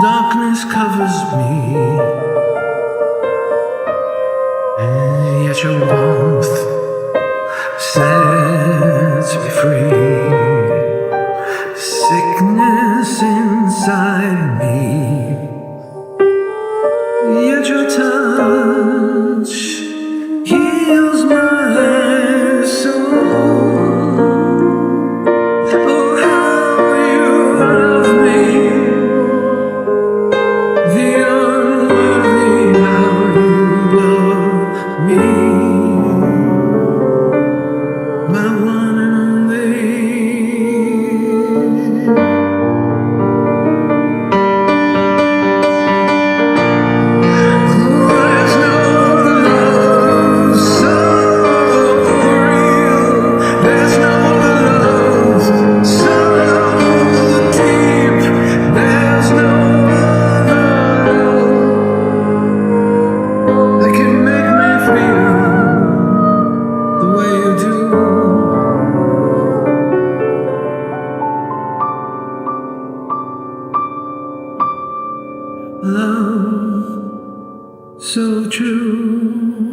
Darkness covers me, and yet your warmth sets me free. Sickness inside me, yet your touch heals my soul. Oh, how you love me, the unworthy, how you love me, my one and only. There's no love so real, there's no love so deep, there's no other love that can make me feel the way you do. Love so true.